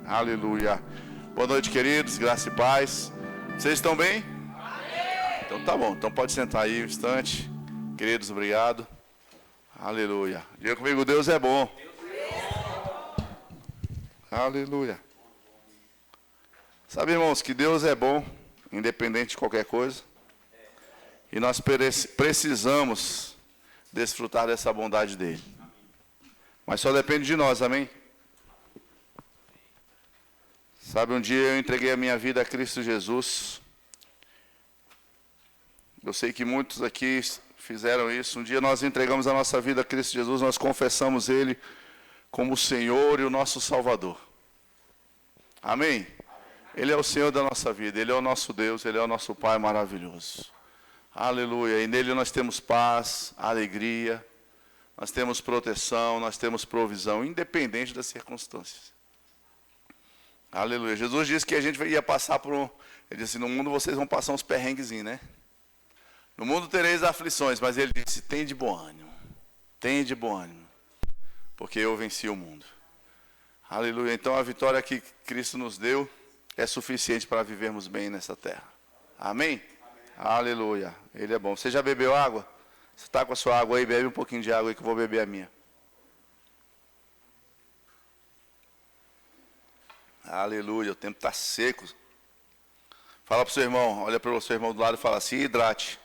Aleluia. Boa noite, queridos, graça e paz. Vocês estão bem? Amém. Então tá bom, então pode sentar aí um instante. Queridos, obrigado. Aleluia. Diga comigo, Deus é bom. Aleluia. Sabe, irmãos, que Deus é bom, independente de qualquer coisa. E nós precisamos desfrutar dessa bondade dele. Mas só depende de nós, amém? Sabe, um dia eu entreguei a minha vida a Cristo Jesus. Eu sei que muitos aqui fizeram isso. Um dia nós entregamos a nossa vida a Cristo Jesus, nós confessamos Ele como o Senhor e o nosso Salvador. Amém? Ele é o Senhor da nossa vida, Ele é o nosso Deus, Ele é o nosso Pai maravilhoso. Aleluia. E nele nós temos paz, alegria, nós temos proteção, nós temos provisão, independente das circunstâncias. Aleluia. Jesus disse que a gente ia passar por Ele disse, no mundo vocês vão passar uns perrenguezinhos, né? No mundo tereis aflições, mas Ele disse, tem de bom ânimo, porque eu venci o mundo. Aleluia. Então a vitória que Cristo nos deu é suficiente para vivermos bem nessa terra. Amém? Aleluia. Ele é bom. Você já bebeu água? Você está com a sua água aí? Bebe um pouquinho de água aí que eu vou beber a minha. Aleluia, o tempo está seco. Fala para o seu irmão, olha para o seu irmão do lado e fala assim, hidrate.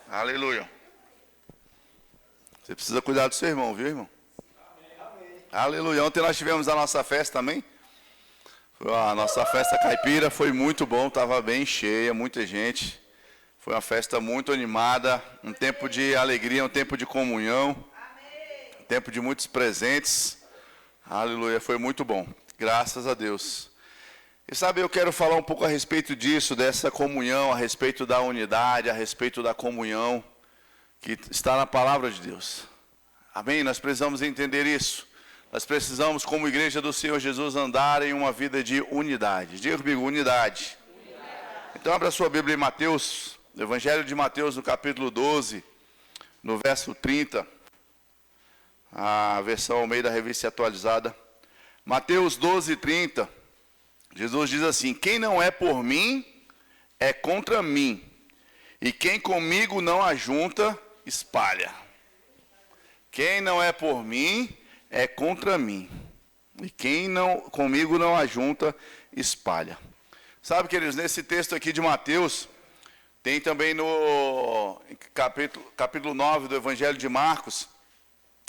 Aleluia. Você precisa cuidar do seu irmão, viu, irmão? Aleluia. Ontem nós tivemos a nossa festa também. A nossa festa caipira foi muito bom, estava bem cheia, muita gente. Foi uma festa muito animada, um tempo de alegria, um tempo de comunhão, um tempo de muitos presentes. Aleluia, foi muito bom, graças a Deus. E sabe, eu quero falar um pouco a respeito disso, dessa comunhão, a respeito da unidade, a respeito da comunhão que está na palavra de Deus. Amém? Nós precisamos entender isso. Nós precisamos, como igreja do Senhor Jesus, andar em uma vida de unidade. Diga comigo, unidade. Então abra sua Bíblia em Mateus, no Evangelho de Mateus, no capítulo 12, no verso 30. A versão Almeida Revista Atualizada. Mateus 12, 30. Jesus diz assim, quem não é por mim, é contra mim. E quem comigo não ajunta, espalha. Quem não é por mim, é contra mim. E quem comigo não ajunta, espalha. Sabe, queridos, nesse texto aqui de Mateus, tem também no capítulo 9 do Evangelho de Marcos,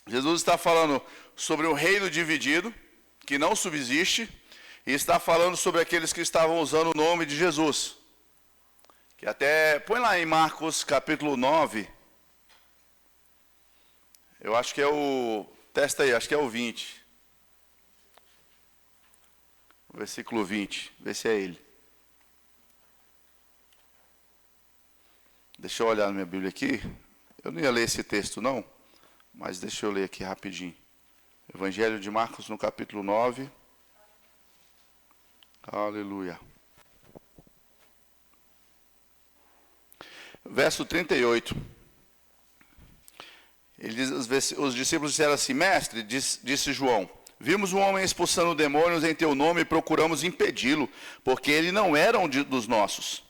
Jesus está falando sobre um reino dividido, que não subsiste, e está falando sobre aqueles que estavam usando o nome de Jesus. Que até, põe lá em Marcos capítulo 9, eu acho que é o, testa aí, acho que é o 20. O versículo 20, vê se é ele. Deixa eu olhar na minha Bíblia aqui, eu não ia ler esse texto não, mas deixa eu ler aqui rapidinho. Evangelho de Marcos no capítulo 9. Aleluia. Verso 38. Ele diz, os discípulos disseram assim, mestre, disse João, vimos um homem expulsando demônios em teu nome e procuramos impedi-lo, porque ele não era um dos nossos.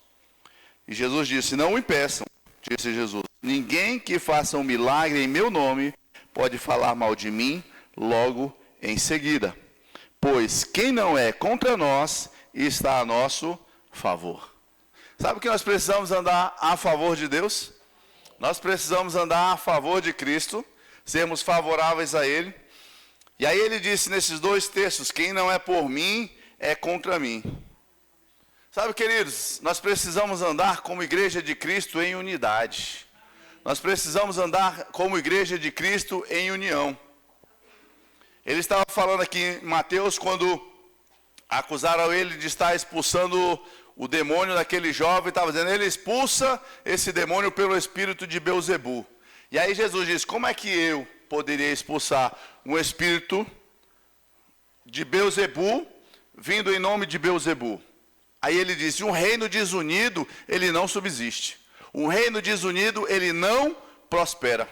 E Jesus disse, não o impeçam, disse Jesus. Ninguém que faça um milagre em meu nome pode falar mal de mim logo em seguida. Pois quem não é contra nós está a nosso favor. Sabe que nós precisamos andar a favor de Deus? Nós precisamos andar a favor de Cristo, sermos favoráveis a Ele. E aí ele disse nesses dois textos, quem não é por mim é contra mim. Sabe, queridos, nós precisamos andar como igreja de Cristo em unidade. Nós precisamos andar como igreja de Cristo em união. Ele estava falando aqui em Mateus, quando acusaram ele de estar expulsando o demônio daquele jovem, estava dizendo, ele expulsa esse demônio pelo espírito de Belzebu. E aí Jesus disse, como é que eu poderia expulsar um espírito de Belzebu, vindo em nome de Belzebu? Aí ele disse, um reino desunido, ele não subsiste. Um reino desunido, ele não prospera.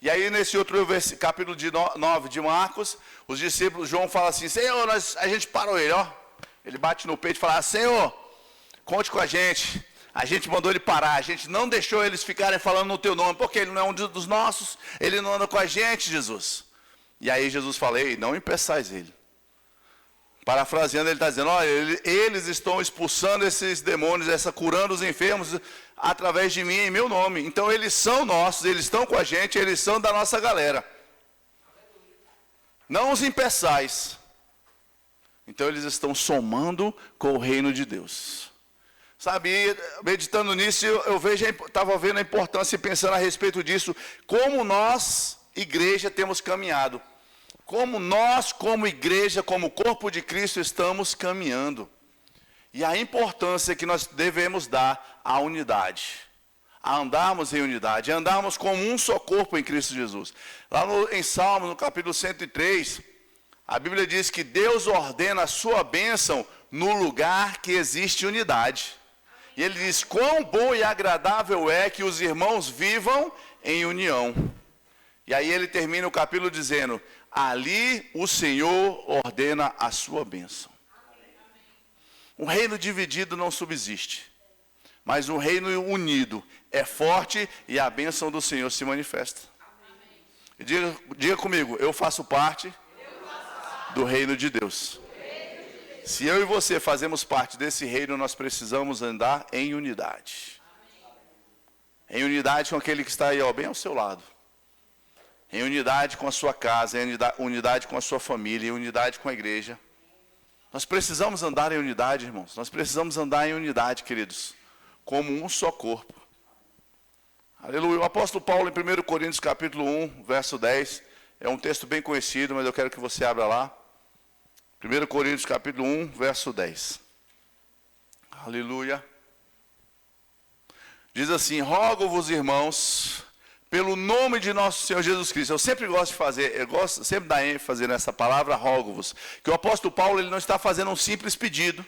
E aí nesse outro capítulo 9 de Marcos, os discípulos, João fala assim, Senhor, a gente parou ele, ó. Ele bate no peito e fala, Senhor, conte com a gente mandou ele parar, a gente não deixou eles ficarem falando no teu nome, porque ele não é um dos nossos, ele não anda com a gente, Jesus. E aí Jesus fala, ei, não impeçais ele. Parafraseando, ele está dizendo, olha, eles estão expulsando esses demônios, curando os enfermos através de mim, em meu nome. Então eles são nossos, eles estão com a gente, eles são da nossa galera. Não os impeçais. Então eles estão somando com o reino de Deus. Sabe, meditando nisso, eu estava vendo a importância e pensando a respeito disso, como nós, igreja, temos caminhado. Como nós, como igreja, como corpo de Cristo, estamos caminhando. E a importância que nós devemos dar à unidade. A andarmos em unidade, a andarmos como um só corpo em Cristo Jesus. Lá em Salmos, no capítulo 103, a Bíblia diz que Deus ordena a sua bênção no lugar que existe unidade. E ele diz, quão bom e agradável é que os irmãos vivam em união. E aí ele termina o capítulo dizendo, ali o Senhor ordena a sua bênção. Um reino dividido não subsiste, mas um reino unido é forte e a bênção do Senhor se manifesta. Diga comigo, eu faço parte do reino de Deus. Se eu e você fazemos parte desse reino, nós precisamos andar em unidade. Em unidade com aquele que está aí, ó, bem ao seu lado. Em unidade com a sua casa, em unidade com a sua família, em unidade com a igreja. Nós precisamos andar em unidade, irmãos. Nós precisamos andar em unidade, queridos. Como um só corpo. Aleluia. O apóstolo Paulo, em 1 Coríntios, capítulo 1, verso 10. É um texto bem conhecido, mas eu quero que você abra lá. 1 Coríntios, capítulo 1, verso 10. Aleluia. Diz assim, rogo-vos, irmãos, pelo nome de nosso Senhor Jesus Cristo. Eu sempre gosto de fazer, eu gosto sempre de dar ênfase nessa palavra, rogo-vos. Que o apóstolo Paulo, ele não está fazendo um simples pedido.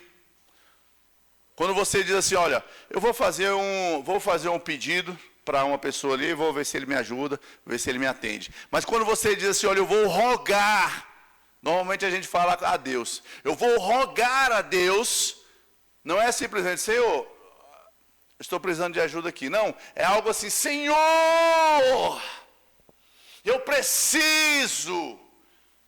Quando você diz assim, olha, eu vou fazer um pedido para uma pessoa ali, vou ver se ele me ajuda, ver se ele me atende. Mas quando você diz assim, olha, eu vou rogar, normalmente a gente fala a Deus. Eu vou rogar a Deus, não é simplesmente, Senhor, estou precisando de ajuda aqui. Não, é algo assim, Senhor, eu preciso.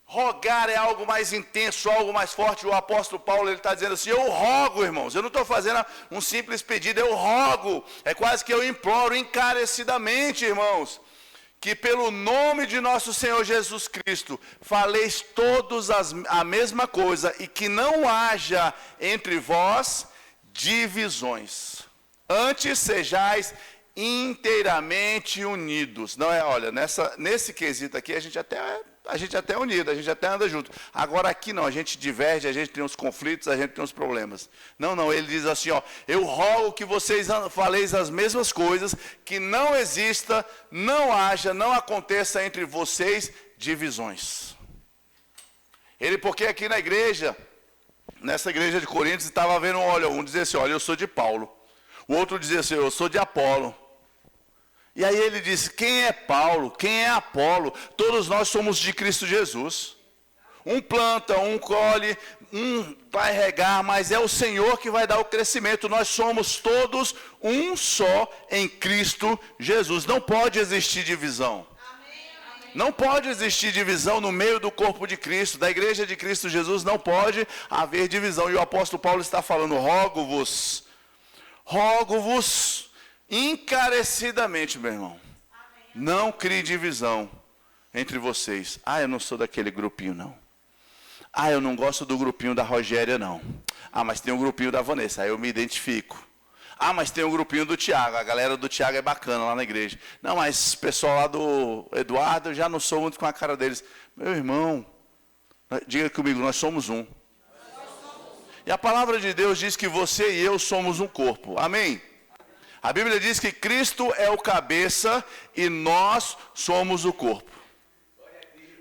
Rogar é algo mais intenso, algo mais forte. O apóstolo Paulo, ele está dizendo assim, eu rogo, irmãos. Eu não estou fazendo um simples pedido, eu rogo. É quase que eu imploro encarecidamente, irmãos, que pelo nome de nosso Senhor Jesus Cristo, faleis todos a mesma coisa e que não haja entre vós divisões. Antes sejais inteiramente unidos. Não é, olha, nesse quesito aqui a gente até é unido, a gente até anda junto. Agora aqui não, a gente diverge, a gente tem uns conflitos, a gente tem uns problemas. Não, ele diz assim, ó, eu rogo que vocês faleis as mesmas coisas, que não exista, não haja, não aconteça entre vocês divisões. Porque aqui na igreja, nessa igreja de Coríntios, estava vendo, olha, um dizia assim, olha, eu sou de Paulo. O outro dizia assim, eu sou de Apolo. E aí ele disse, quem é Paulo, quem é Apolo? Todos nós somos de Cristo Jesus. Um planta, um colhe, um vai regar, mas é o Senhor que vai dar o crescimento. Nós somos todos um só em Cristo Jesus. Não pode existir divisão. Não pode existir divisão no meio do corpo de Cristo, da igreja de Cristo Jesus, não pode haver divisão. E o apóstolo Paulo está falando, rogo-vos encarecidamente, meu irmão, não crie divisão entre vocês. Eu não sou daquele grupinho, não. Eu não gosto do grupinho da Rogéria, não. Mas tem um grupinho da Vanessa, aí eu me identifico. Mas tem um grupinho do Tiago, a galera do Tiago é bacana lá na igreja. Não, mas o pessoal lá do Eduardo, eu já não sou muito com a cara deles. Meu irmão, diga comigo, nós somos um. E a palavra de Deus diz que você e eu somos um corpo, amém? A Bíblia diz que Cristo é o cabeça e nós somos o corpo.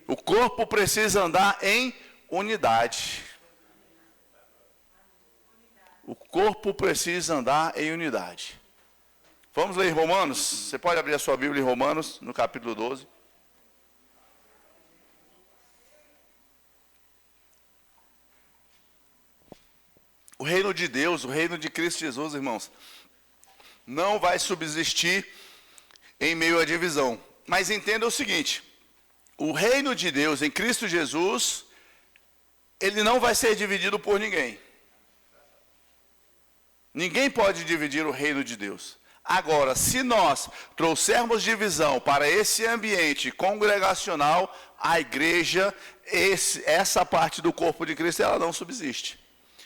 O corpo precisa andar em unidade. O corpo precisa andar em unidade. Vamos ler Romanos? Você pode abrir a sua Bíblia em Romanos, no capítulo 12. O reino de Deus, o reino de Cristo Jesus, irmãos, não vai subsistir em meio à divisão. Mas entenda o seguinte, o reino de Deus em Cristo Jesus, ele não vai ser dividido por ninguém. Ninguém pode dividir o reino de Deus. Agora, se nós trouxermos divisão para esse ambiente congregacional, a igreja, essa parte do corpo de Cristo, ela não subsiste.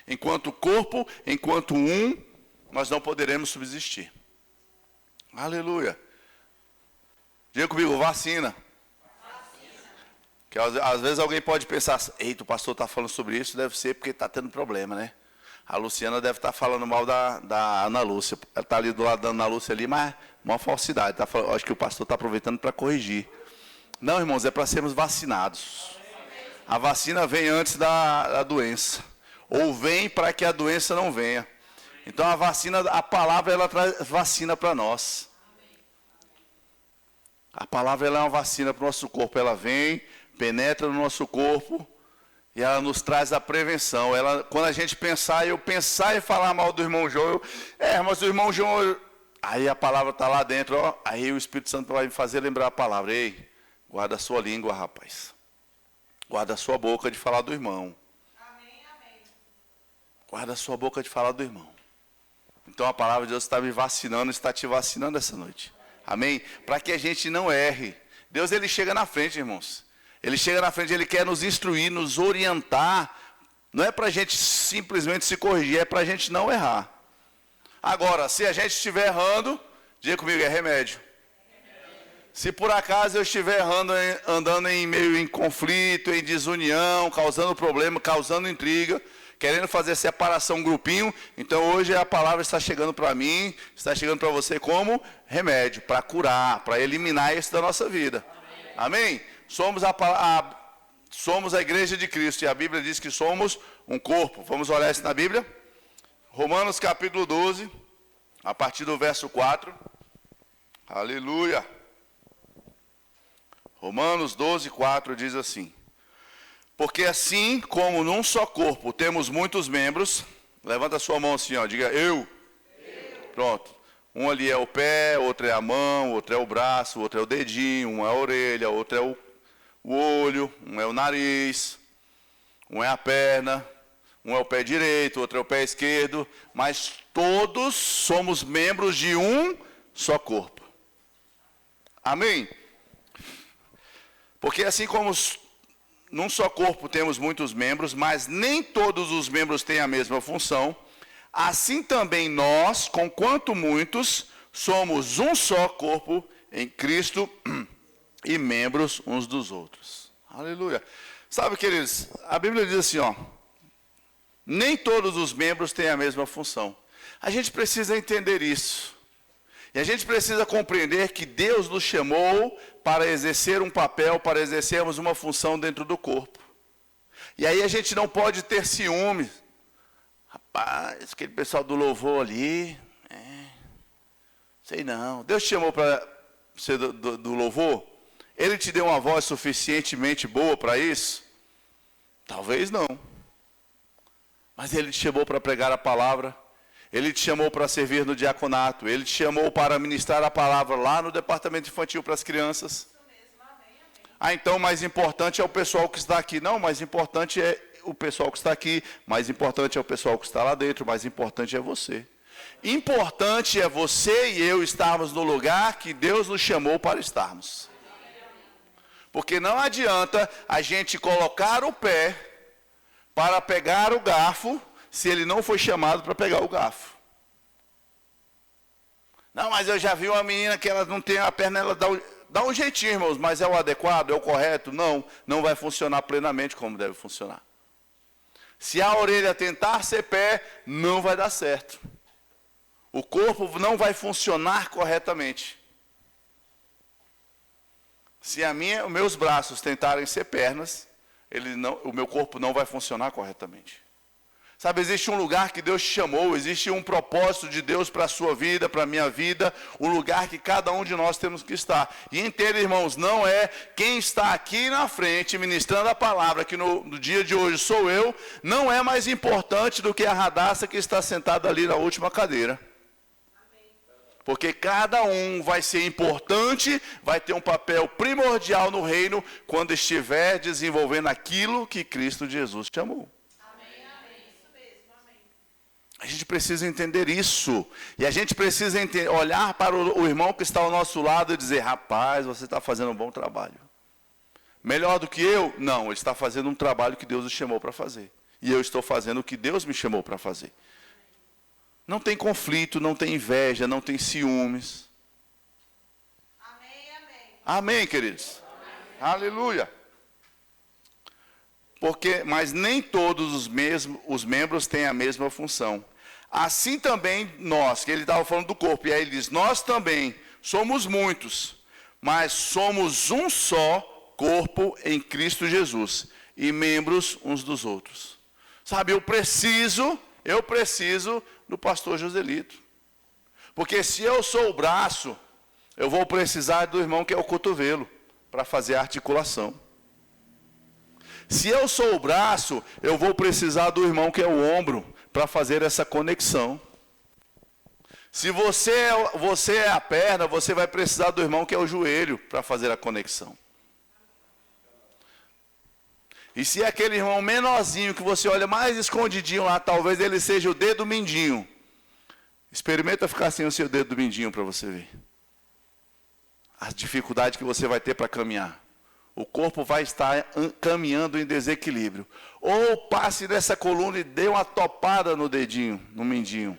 Enquanto corpo, enquanto um, nós não poderemos subsistir. Aleluia. Diga comigo, vacina. Que às vezes alguém pode pensar, eita, o pastor está falando sobre isso, deve ser porque está tendo problema, né? A Luciana deve estar falando mal da Ana Lúcia. Ela está ali do lado da Ana Lúcia ali, mas uma falsidade. Acho que o pastor está aproveitando para corrigir. Não, irmãos, é para sermos vacinados. A vacina vem antes da doença. Ou vem para que a doença não venha. Então a vacina, a palavra, ela traz vacina para nós. A palavra, ela é uma vacina para o nosso corpo. Ela vem, penetra no nosso corpo. E ela nos traz a prevenção. Quando a gente pensar em falar mal do irmão João, mas o irmão João, aí a palavra está lá dentro, ó, aí o Espírito Santo vai me fazer lembrar a palavra. Ei, guarda a sua língua, rapaz. Guarda a sua boca de falar do irmão. Amém, amém. Guarda a sua boca de falar do irmão. Então a palavra de Deus está me vacinando, está te vacinando essa noite. Amém? Para que a gente não erre. Deus, ele chega na frente, irmãos. Ele chega na frente, ele quer nos instruir, nos orientar. Não é para a gente simplesmente se corrigir, é para a gente não errar. Agora, se a gente estiver errando, diga comigo, é remédio. Se por acaso eu estiver errando, andando em conflito, em desunião, causando problema, causando intriga, querendo fazer separação, grupinho, então hoje a palavra está chegando para mim, está chegando para você como remédio, para curar, para eliminar isso da nossa vida. Amém? Somos a igreja de Cristo e a Bíblia diz que somos um corpo. Vamos olhar isso na Bíblia? Romanos capítulo 12, a partir do verso 4. Aleluia. Romanos 12, 4 diz assim: porque assim como num só corpo temos muitos membros, levanta a sua mão assim, ó, diga eu. Pronto. Um ali é o pé, outro é a mão, outro é o braço, outro é o dedinho, um é a orelha, outro é o olho, um é o nariz, um é a perna, um é o pé direito, outro é o pé esquerdo, mas todos somos membros de um só corpo. Amém? Porque assim como num só corpo temos muitos membros, mas nem todos os membros têm a mesma função, assim também nós, conquanto muitos, somos um só corpo em Cristo e membros uns dos outros. Aleluia. Sabe, queridos, a Bíblia diz assim, ó, nem todos os membros têm a mesma função. A gente precisa entender isso. E a gente precisa compreender que Deus nos chamou para exercer um papel, para exercermos uma função dentro do corpo. E aí a gente não pode ter ciúme. Rapaz, aquele pessoal do louvor ali, sei não. Deus te chamou para ser do louvor? Ele te deu uma voz suficientemente boa para isso? Talvez não. Mas ele te chamou para pregar a palavra. Ele te chamou para servir no diaconato. Ele te chamou para ministrar a palavra lá no departamento infantil para as crianças. Então, mais importante é o pessoal que está aqui. Não, mais importante é o pessoal que está aqui. Mais importante é o pessoal que está lá dentro. Mais importante é você. Importante é você e eu estarmos no lugar que Deus nos chamou para estarmos. Porque não adianta a gente colocar o pé para pegar o garfo, se ele não foi chamado para pegar o garfo. Não, mas eu já vi uma menina que ela não tem a perna, ela dá um jeitinho, irmãos, mas é o adequado, é o correto? Não, não vai funcionar plenamente como deve funcionar. Se a orelha tentar ser pé, não vai dar certo. O corpo não vai funcionar corretamente. Se os meus braços tentarem ser pernas, o meu corpo não vai funcionar corretamente. Sabe, existe um lugar que Deus te chamou, existe um propósito de Deus para a sua vida, para a minha vida, um lugar que cada um de nós temos que estar. E entenda, irmãos, não é quem está aqui na frente ministrando a palavra, que no dia de hoje sou eu, não é mais importante do que a Radassa que está sentada ali na última cadeira. Porque cada um vai ser importante, vai ter um papel primordial no reino, quando estiver desenvolvendo aquilo que Cristo Jesus chamou. A gente precisa entender isso. E a gente precisa olhar para o irmão que está ao nosso lado e dizer: rapaz, você está fazendo um bom trabalho. Melhor do que eu? Não, ele está fazendo um trabalho que Deus o chamou para fazer. E eu estou fazendo o que Deus me chamou para fazer. Não tem conflito, não tem inveja, não tem ciúmes. Amém, queridos? Amém. Aleluia. Mas nem todos os membros têm a mesma função. Assim também nós, que ele estava falando do corpo, e aí ele diz: nós também somos muitos, mas somos um só corpo em Cristo Jesus, e membros uns dos outros. Sabe, eu preciso do pastor Joselito. Porque se eu sou o braço, eu vou precisar do irmão que é o cotovelo, para fazer a articulação. Se eu sou o braço, eu vou precisar do irmão que é o ombro, para fazer essa conexão. Se você é a perna, você vai precisar do irmão que é o joelho, para fazer a conexão. E se é aquele irmão menorzinho, que você olha mais escondidinho lá, talvez ele seja o dedo mindinho. Experimenta ficar sem o seu dedo mindinho para você ver a dificuldade que você vai ter para caminhar. O corpo vai estar caminhando em desequilíbrio. Ou passe nessa coluna e dê uma topada no dedinho, no mindinho.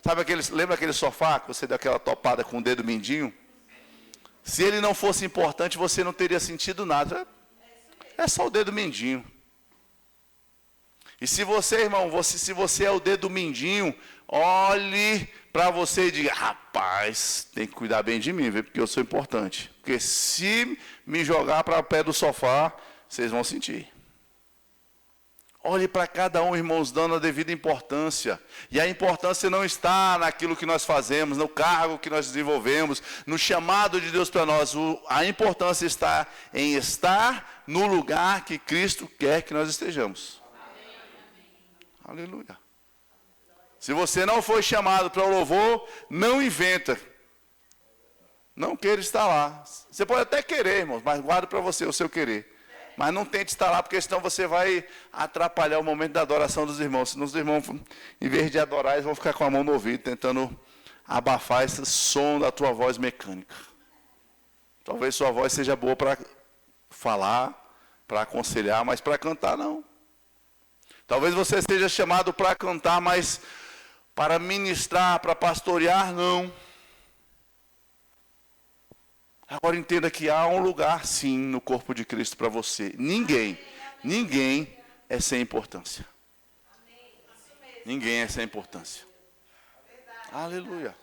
Sabe lembra aquele sofá que você deu aquela topada com o dedo mindinho? Se ele não fosse importante, você não teria sentido nada. É só o dedo mindinho. E se você, irmão, se você é o dedo mindinho, olhe para você e diga: rapaz, tem que cuidar bem de mim, viu? Porque eu sou importante. Porque se me jogar para o pé do sofá, vocês vão sentir. Olhe para cada um, irmãos, dando a devida importância. E a importância não está naquilo que nós fazemos, no cargo que nós desenvolvemos, no chamado de Deus para nós. A importância está em estar no lugar que Cristo quer que nós estejamos. Amém. Aleluia. Se você não foi chamado para o louvor, não inventa. Não queira estar lá. Você pode até querer, irmãos, mas guarda para você o seu querer. Mas não tente estar lá, porque senão você vai atrapalhar o momento da adoração dos irmãos. Senão os irmãos, em vez de adorar, eles vão ficar com a mão no ouvido, tentando abafar esse som da tua voz mecânica. Talvez sua voz seja boa para falar, para aconselhar, mas para cantar não. Talvez você seja chamado para cantar, mas para ministrar, para pastorear, não. Agora entenda que há um lugar, sim, no corpo de Cristo para você. Ninguém é sem importância. Ninguém é sem importância. Aleluia.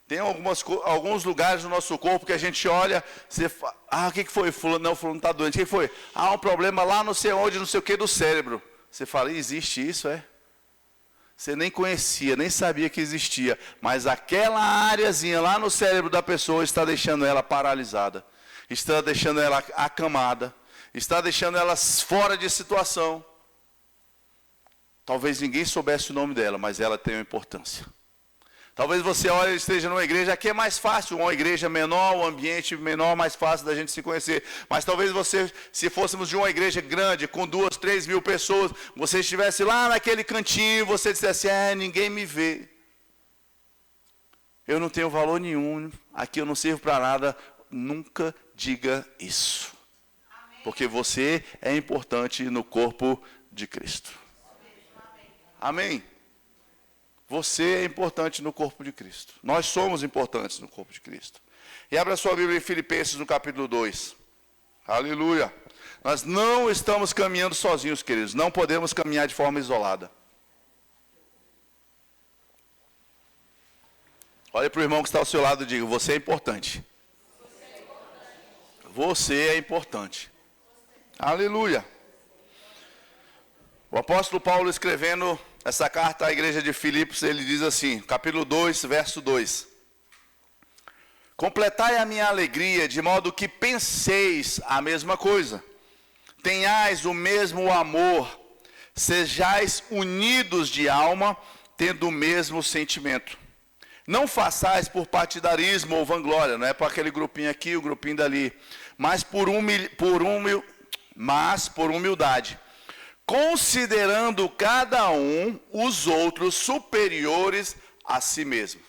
Tem alguns lugares no nosso corpo que a gente olha, você fala: o que foi? Fulano está doente. O que foi? Um problema lá não sei onde, não sei o que, do cérebro. Você fala: existe isso, é? Você nem conhecia, nem sabia que existia, mas aquela áreazinha lá no cérebro da pessoa está deixando ela paralisada, está deixando ela acamada, está deixando ela fora de situação. Talvez ninguém soubesse o nome dela, mas ela tem uma importância. Talvez você olhe e esteja numa igreja, aqui é mais fácil, uma igreja menor, um ambiente menor, mais fácil da gente se conhecer. Mas talvez você, se fôssemos de uma igreja grande, com 2, 3 mil pessoas, você estivesse lá naquele cantinho, você dissesse: ninguém me vê. Eu não tenho valor nenhum, aqui eu não sirvo para nada. Nunca diga isso. Porque você é importante no corpo de Cristo. Amém? Você é importante no corpo de Cristo. Nós somos importantes no corpo de Cristo. E abra sua Bíblia em Filipenses, no capítulo 2. Aleluia. Nós não estamos caminhando sozinhos, queridos. Não podemos caminhar de forma isolada. Olhe para o irmão que está ao seu lado e diga: você é importante. Você é importante. Aleluia. O apóstolo Paulo, escrevendo essa carta à igreja de Filipos, ele diz assim, capítulo 2, verso 2. Completai a minha alegria, de modo que penseis a mesma coisa. Tenhais o mesmo amor, sejais unidos de alma, tendo o mesmo sentimento. Não façais por partidarismo ou vanglória, não é para aquele grupinho aqui, o grupinho dali, mas por humildade, considerando cada um os outros superiores a si mesmo.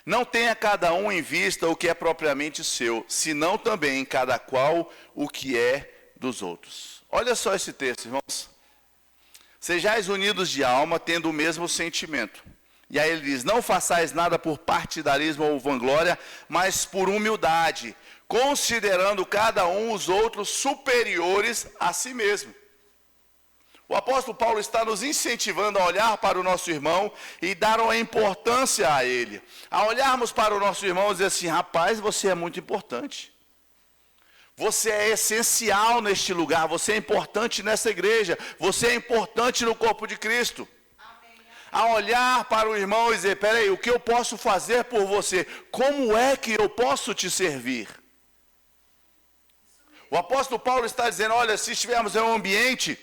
Não tenha cada um em vista o que é propriamente seu, senão também cada qual o que é dos outros. Olha só esse texto, irmãos. Sejais unidos de alma, tendo o mesmo sentimento. E aí ele diz, não façais nada por partidarismo ou vanglória, mas por humildade, considerando cada um os outros superiores a si mesmo. O apóstolo Paulo está nos incentivando a olhar para o nosso irmão e dar uma importância a ele. A olharmos para o nosso irmão e dizer assim, rapaz, você é muito importante. Você é essencial neste lugar, você é importante nessa igreja, você é importante no corpo de Cristo. A olhar para o irmão e dizer, peraí, o que eu posso fazer por você? Como é que eu posso te servir? O apóstolo Paulo está dizendo, olha, se estivermos em um ambiente,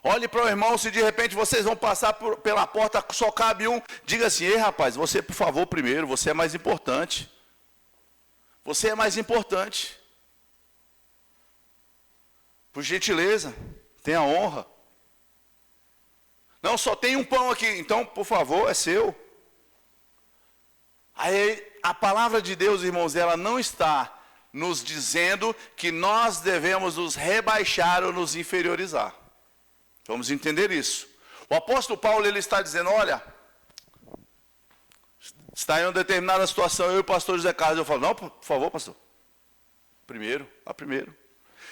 olhe para o irmão, se de repente vocês vão passar pela porta, só cabe um, diga assim, ei rapaz, você por favor primeiro, você é mais importante. Você é mais importante. Por gentileza, tenha honra. Não, só tem um pão aqui, então, por favor, é seu. Aí, a palavra de Deus, irmãos, ela não está nos dizendo que nós devemos nos rebaixar ou nos inferiorizar. Vamos entender isso. O apóstolo Paulo, ele está dizendo, olha, está em uma determinada situação, eu e o pastor José Carlos, eu falo, não, por favor, pastor, primeiro.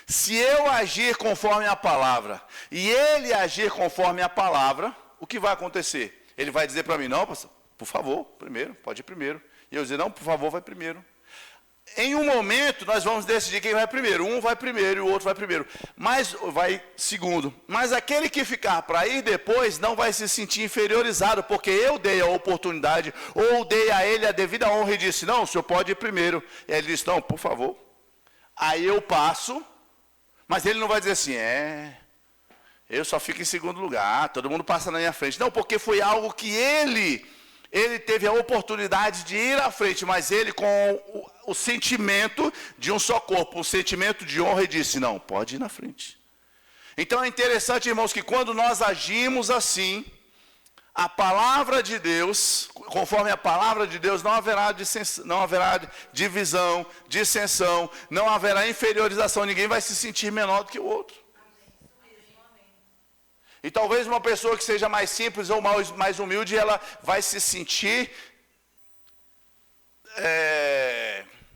Se eu agir conforme a palavra, e ele agir conforme a palavra, o que vai acontecer? Ele vai dizer para mim, não, pastor, por favor, primeiro, pode ir primeiro. E eu dizer, não, por favor, vai primeiro. Em um momento, nós vamos decidir quem vai primeiro. Um vai primeiro e o outro vai primeiro. Mas vai segundo. Mas aquele que ficar para ir depois, não vai se sentir inferiorizado, porque eu dei a oportunidade, ou dei a ele a devida honra e disse, não, o senhor pode ir primeiro. E ele disse, não, por favor. Aí eu passo. Mas ele não vai dizer assim, eu só fico em segundo lugar, todo mundo passa na minha frente. Não, porque foi algo que ele teve a oportunidade de ir à frente, mas ele com o sentimento de um só corpo, um sentimento de honra, e disse, não, pode ir na frente. Então é interessante, irmãos, que quando nós agimos assim, a palavra de Deus, conforme a palavra de Deus, não haverá divisão, dissensão, não haverá inferiorização, ninguém vai se sentir menor do que o outro. E talvez uma pessoa que seja mais simples ou mais humilde, ela vai se sentir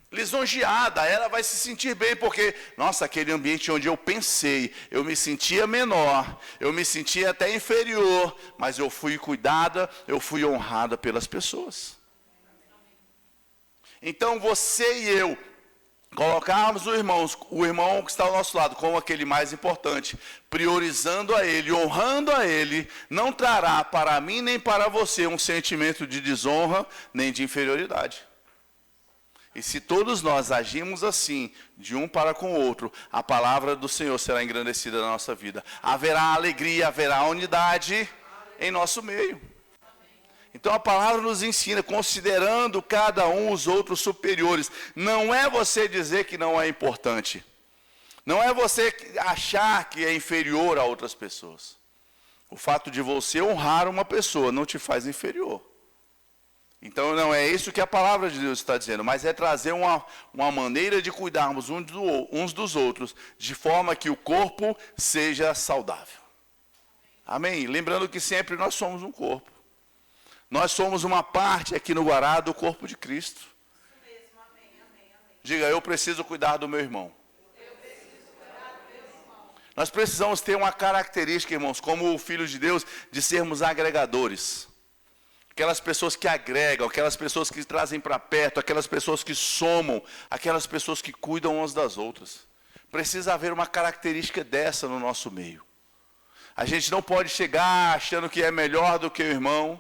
lisonjeada, ela vai se sentir bem, porque, nossa, aquele ambiente onde eu pensei, eu me sentia menor, eu me sentia até inferior, mas eu fui cuidada, eu fui honrada pelas pessoas. Então você e eu, colocarmos o irmão que está ao nosso lado como aquele mais importante, priorizando a ele, honrando a ele, não trará para mim nem para você um sentimento de desonra, nem de inferioridade. E se todos nós agimos assim, de um para com o outro, a palavra do Senhor será engrandecida na nossa vida. Haverá alegria, haverá unidade em nosso meio. Então a palavra nos ensina, considerando cada um os outros superiores. Não é você dizer que não é importante. Não é você achar que é inferior a outras pessoas. O fato de você honrar uma pessoa não te faz inferior. Então não é isso que a palavra de Deus está dizendo, mas é trazer uma maneira de cuidarmos uns dos outros, de forma que o corpo seja saudável. Amém? Lembrando que sempre nós somos um corpo. Nós somos uma parte aqui no Guará do corpo de Cristo. Diga, eu preciso cuidar do meu irmão. Nós precisamos ter uma característica, irmãos, como o Filho de Deus, de sermos agregadores. Aquelas pessoas que agregam, aquelas pessoas que trazem para perto, aquelas pessoas que somam, aquelas pessoas que cuidam umas das outras. Precisa haver uma característica dessa no nosso meio. A gente não pode chegar achando que é melhor do que o irmão.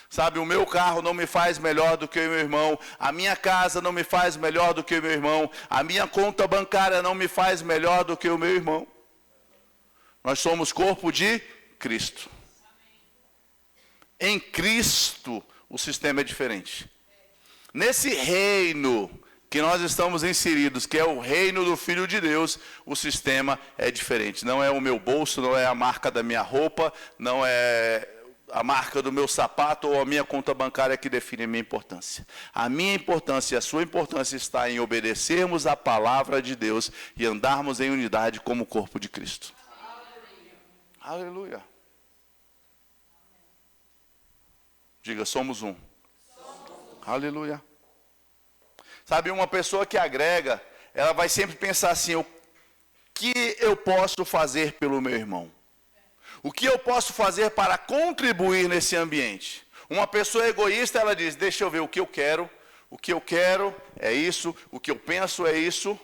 Sabe, o meu carro não me faz melhor do que o meu irmão. A minha casa não me faz melhor do que o meu irmão. A minha conta bancária não me faz melhor do que o meu irmão. Nós somos corpo de Cristo. Em Cristo, o sistema é diferente. Nesse reino que nós estamos inseridos, que é o reino do Filho de Deus, o sistema é diferente. Não é o meu bolso, não é a marca da minha roupa, não é a marca do meu sapato ou a minha conta bancária que define a minha importância. A minha importância e a sua importância está em obedecermos a palavra de Deus e andarmos em unidade como corpo de Cristo. Aleluia. Aleluia. Diga, somos um. Aleluia. Sabe, uma pessoa que agrega, ela vai sempre pensar assim, o que eu posso fazer pelo meu irmão? O que eu posso fazer para contribuir nesse ambiente? Uma pessoa egoísta, ela diz, deixa eu ver o que eu quero é isso, o que eu penso é isso.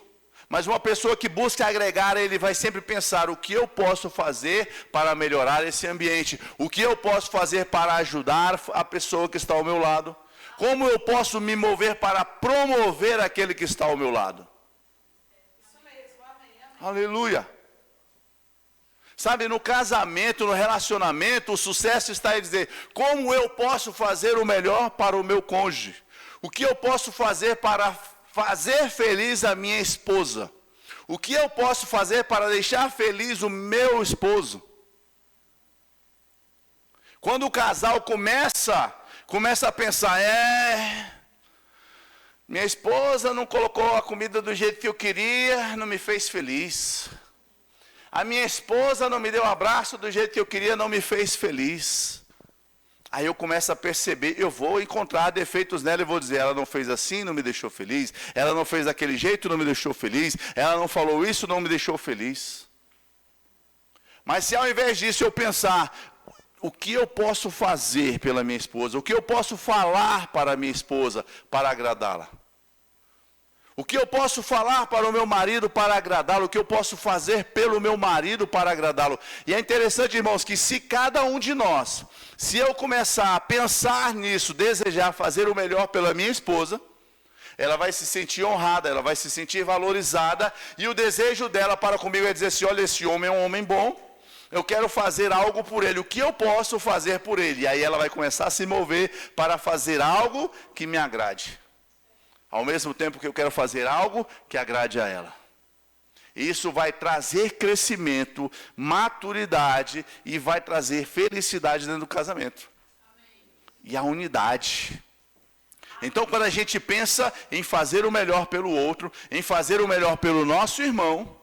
Mas uma pessoa que busca agregar, ele vai sempre pensar, o que eu posso fazer para melhorar esse ambiente? O que eu posso fazer para ajudar a pessoa que está ao meu lado? Como eu posso me mover para promover aquele que está ao meu lado? Isso mesmo, amém, amém. Aleluia. Sabe, no casamento, no relacionamento, o sucesso está em dizer, como eu posso fazer o melhor para o meu cônjuge? O que eu posso fazer para fazer feliz a minha esposa? O que eu posso fazer para deixar feliz o meu esposo? Quando o casal começa a pensar, minha esposa não colocou a comida do jeito que eu queria, não me fez feliz. A minha esposa não me deu um abraço do jeito que eu queria, não me fez feliz. Aí eu começo a perceber, eu vou encontrar defeitos nela e vou dizer, ela não fez assim, não me deixou feliz. Ela não fez daquele jeito, não me deixou feliz. Ela não falou isso, não me deixou feliz. Mas se ao invés disso eu pensar, o que eu posso fazer pela minha esposa? O que eu posso falar para a minha esposa para agradá-la? O que eu posso falar para o meu marido para agradá-lo? O que eu posso fazer pelo meu marido para agradá-lo? E é interessante, irmãos, que se cada um de nós, se eu começar a pensar nisso, desejar fazer o melhor pela minha esposa, ela vai se sentir honrada, ela vai se sentir valorizada, e o desejo dela para comigo é dizer assim, olha, esse homem é um homem bom, eu quero fazer algo por ele, o que eu posso fazer por ele? E aí ela vai começar a se mover para fazer algo que me agrade. Ao mesmo tempo que eu quero fazer algo que agrade a ela. Isso vai trazer crescimento, maturidade e vai trazer felicidade dentro do casamento. Amém. E a unidade. Então, quando a gente pensa em fazer o melhor pelo outro, em fazer o melhor pelo nosso irmão,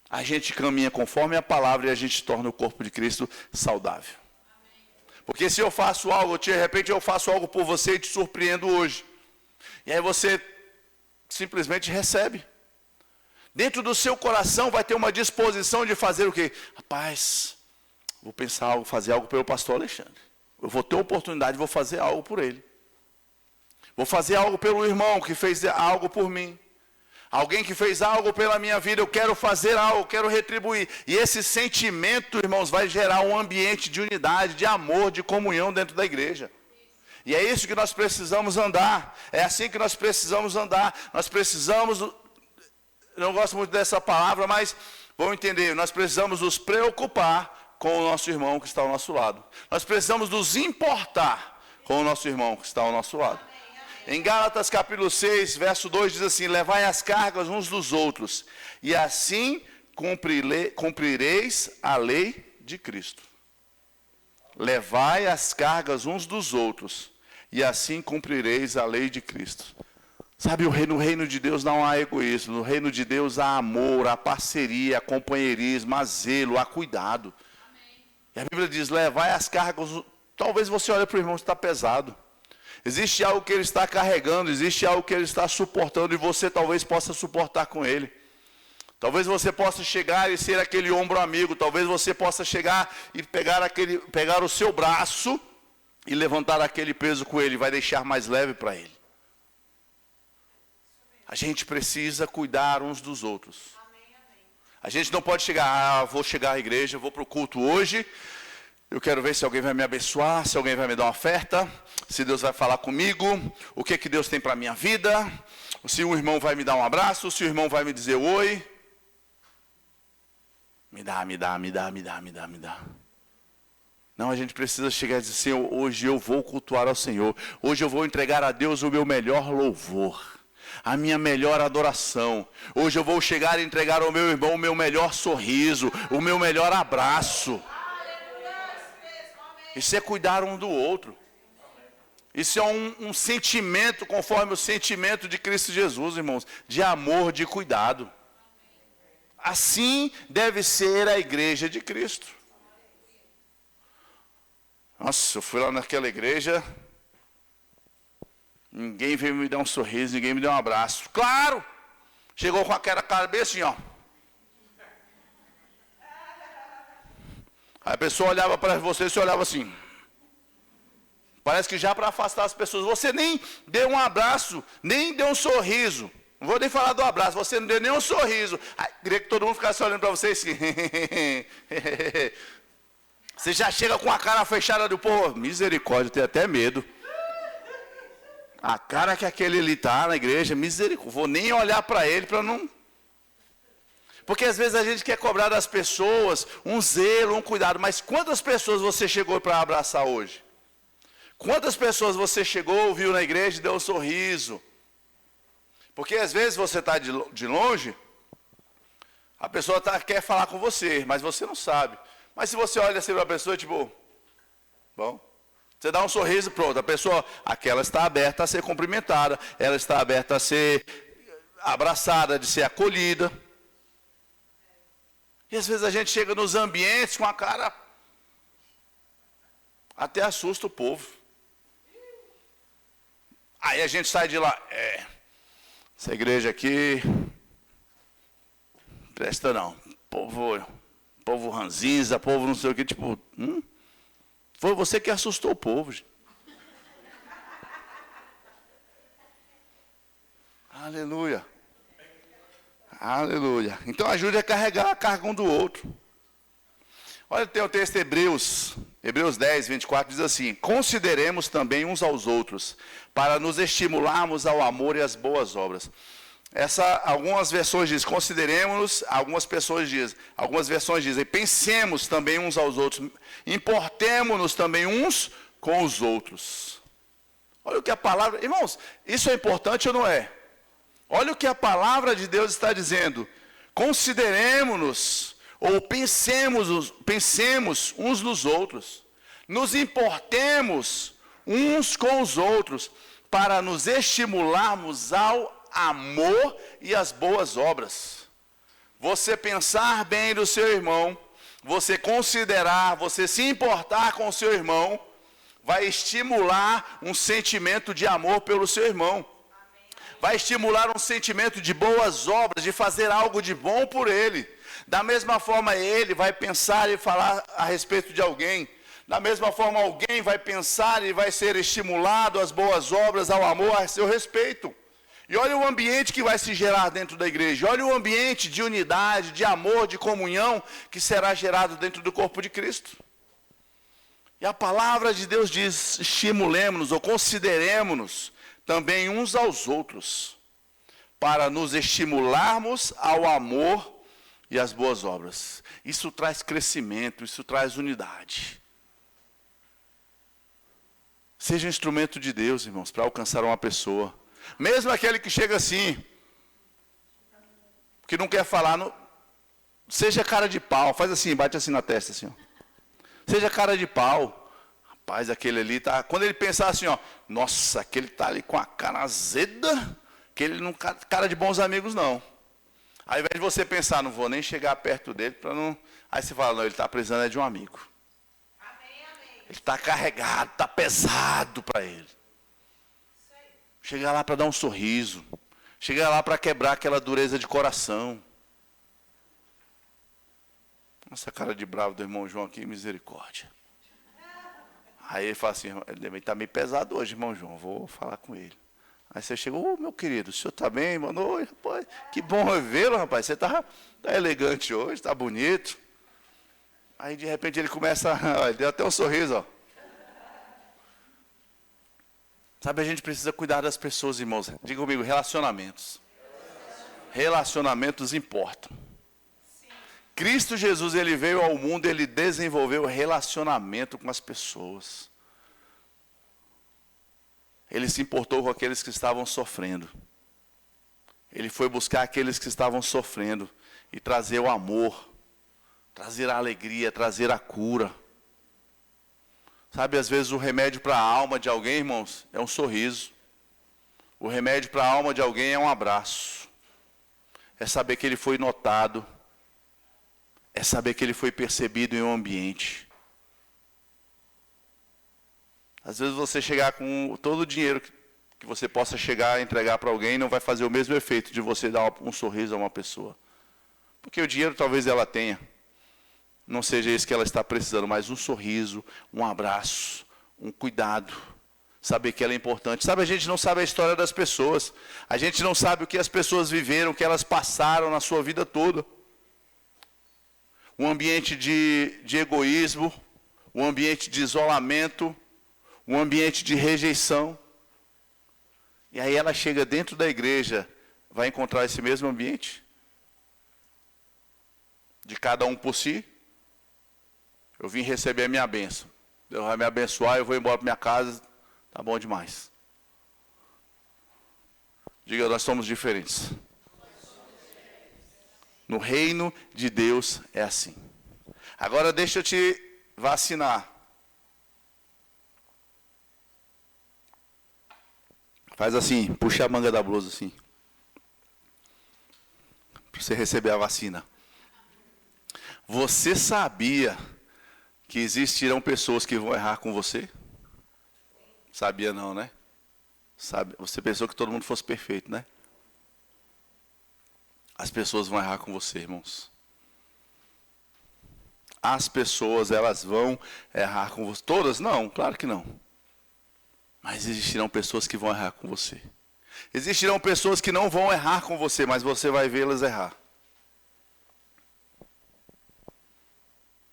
a gente caminha conforme a palavra e a gente torna o corpo de Cristo saudável. Amém. Porque se eu faço algo, de repente eu faço algo por você e te surpreendo hoje. E aí você simplesmente recebe. Dentro do seu coração vai ter uma disposição de fazer o quê? Rapaz, vou pensar algo, fazer algo pelo pastor Alexandre. Eu vou ter oportunidade, vou fazer algo por ele. Vou fazer algo pelo irmão que fez algo por mim. Alguém que fez algo pela minha vida, eu quero fazer algo, eu quero retribuir. E esse sentimento, irmãos, vai gerar um ambiente de unidade, de amor, de comunhão dentro da igreja. E é isso que nós precisamos andar. É assim que nós precisamos andar. Nós precisamos, não gosto muito dessa palavra, mas vamos entender. Nós precisamos nos preocupar com o nosso irmão que está ao nosso lado. Nós precisamos nos importar com o nosso irmão que está ao nosso lado. Em Gálatas capítulo 6, verso 2 diz assim, levai as cargas uns dos outros, e assim cumprireis a lei de Cristo. Levai as cargas uns dos outros, e assim cumprireis a lei de Cristo. Sabe, no reino de Deus não há egoísmo, no reino de Deus há amor, há parceria, há companheirismo, há zelo, há cuidado. Amém. E a Bíblia diz, levai as cargas, talvez você olhe para o irmão que está pesado. Existe algo que ele está carregando, existe algo que ele está suportando, e você talvez possa suportar com ele. Talvez você possa chegar e ser aquele ombro amigo. Talvez você possa chegar e pegar o seu braço e levantar aquele peso com ele. Vai deixar mais leve para ele. A gente precisa cuidar uns dos outros. A gente não pode chegar, vou chegar à igreja, vou para o culto hoje, eu quero ver se alguém vai me abençoar, se alguém vai me dar uma oferta, se Deus vai falar comigo, o que Deus tem para a minha vida, se o irmão vai me dar um abraço, se o irmão vai me dizer oi. Me dá. Não, a gente precisa chegar e dizer, Senhor, hoje eu vou cultuar ao Senhor. Hoje eu vou entregar a Deus o meu melhor louvor, a minha melhor adoração. Hoje eu vou chegar e entregar ao meu irmão o meu melhor sorriso, o meu melhor abraço. Isso é cuidar um do outro. Isso é um sentimento conforme o sentimento de Cristo Jesus, irmãos, de amor, de cuidado. Assim deve ser a igreja de Cristo. Nossa, eu fui lá naquela igreja, ninguém veio me dar um sorriso, ninguém me deu um abraço. Claro! Chegou com aquela cara bem assim, ó. Aí a pessoa olhava para você e você olhava assim. Parece que já para afastar as pessoas. Você nem deu um abraço, nem deu um sorriso. Não vou nem falar do abraço, você não deu nem um sorriso. Aí, queria que todo mundo ficasse olhando para você assim. Você já chega com a cara fechada do povo. Misericórdia, eu tenho até medo. A cara que aquele ali está na igreja, misericórdia. Vou nem olhar para ele para não... Porque às vezes a gente quer cobrar das pessoas um zelo, um cuidado. Mas quantas pessoas você chegou para abraçar hoje? Quantas pessoas você chegou, viu na igreja e deu um sorriso? Porque às vezes você está de longe, a pessoa quer falar com você, mas você não sabe. Mas se você olha assim para a pessoa, tipo, bom, você dá um sorriso, pronto, a pessoa, aquela está aberta a ser cumprimentada, ela está aberta a ser abraçada, de ser acolhida. E às vezes a gente chega nos ambientes com a cara, até assusta o povo. Aí a gente sai de lá, essa igreja aqui, presta não, povo ranzinza, povo não sei o que, tipo, foi você que assustou o povo. Gente. Aleluia. Aleluia. Então ajude a carregar a carga um do outro. Olha, tem o texto Hebreus 10, 24, diz assim: consideremos também uns aos outros, para nos estimularmos ao amor e às boas obras. Algumas versões dizem, consideremos-nos, algumas versões dizem, pensemos também uns aos outros, importemo-nos também uns com os outros. Olha o que a palavra, irmãos, isso é importante ou não é? Olha o que a palavra de Deus está dizendo, consideremos-nos, ou pensemos uns nos outros, nos importemos uns com os outros, para nos estimularmos ao amor e às boas obras. Você pensar bem do seu irmão, você considerar, você se importar com o seu irmão, vai estimular um sentimento de amor pelo seu irmão. Vai estimular um sentimento de boas obras, de fazer algo de bom por ele. Da mesma forma, ele vai pensar e falar a respeito de alguém. Da mesma forma, alguém vai pensar e vai ser estimulado às boas obras, ao amor, a seu respeito. E olha o ambiente que vai se gerar dentro da igreja. Olha o ambiente de unidade, de amor, de comunhão que será gerado dentro do corpo de Cristo. E a palavra de Deus diz, estimulemos-nos ou consideremos-nos também uns aos outros, para nos estimularmos ao amor e às boas obras. Isso traz crescimento, isso traz unidade. Seja instrumento de Deus, irmãos, para alcançar uma pessoa. Mesmo aquele que chega assim, que não quer falar, seja cara de pau, faz assim, bate assim na testa, assim, ó. Seja cara de pau. Rapaz, aquele ali tá, quando ele pensar assim, ó, nossa, aquele tá ali com a cara azeda, aquele não cara de bons amigos não. Ao invés de você pensar, não vou nem chegar perto dele para não, aí você fala, não, ele está precisando de um amigo. Amém, amém. Ele está carregado, está pesado para ele. Chega lá para dar um sorriso. Chega lá para quebrar aquela dureza de coração. Nossa cara de bravo do irmão João aqui, misericórdia. Aí ele fala assim, ele está meio pesado hoje, irmão João, vou falar com ele. Aí você chegou, meu querido, o senhor está bem? Boa noite, rapaz. Que bom revê-lo, rapaz. Você tá elegante hoje, está bonito. Aí de repente ele começa, ele deu até um sorriso, ó. Sabe, a gente precisa cuidar das pessoas, irmãos. Diga comigo, relacionamentos. Relacionamentos importam. Cristo Jesus, ele veio ao mundo, ele desenvolveu relacionamento com as pessoas. Ele se importou com aqueles que estavam sofrendo. Ele foi buscar aqueles que estavam sofrendo e trazer o amor, trazer a alegria, trazer a cura. Sabe, às vezes o remédio para a alma de alguém, irmãos, é um sorriso. O remédio para a alma de alguém é um abraço. É saber que ele foi notado. É saber que ele foi percebido em um ambiente. Às vezes você chegar com todo o dinheiro que você possa chegar a entregar para alguém, não vai fazer o mesmo efeito de você dar um sorriso a uma pessoa. Porque o dinheiro talvez ela tenha. Não seja isso que ela está precisando, mas um sorriso, um abraço, um cuidado. Saber que ela é importante. Sabe, a gente não sabe a história das pessoas. A gente não sabe o que as pessoas viveram, o que elas passaram na sua vida toda. Um ambiente de egoísmo, um ambiente de isolamento, um ambiente de rejeição. E aí ela chega dentro da igreja, vai encontrar esse mesmo ambiente? De cada um por si? Eu vim receber a minha bênção. Deus vai me abençoar, eu vou embora para minha casa, tá bom demais. Diga, nós somos diferentes. No reino de Deus é assim. Agora deixa eu te vacinar. Faz assim, puxa a manga da blusa assim. Para você receber a vacina. Você sabia que existirão pessoas que vão errar com você? Sabia não, né? Você pensou que todo mundo fosse perfeito, né? As pessoas vão errar com você, irmãos. As pessoas, elas vão errar com você. Todas? Não, claro que não. Mas existirão pessoas que vão errar com você. Existirão pessoas que não vão errar com você, mas você vai vê-las errar.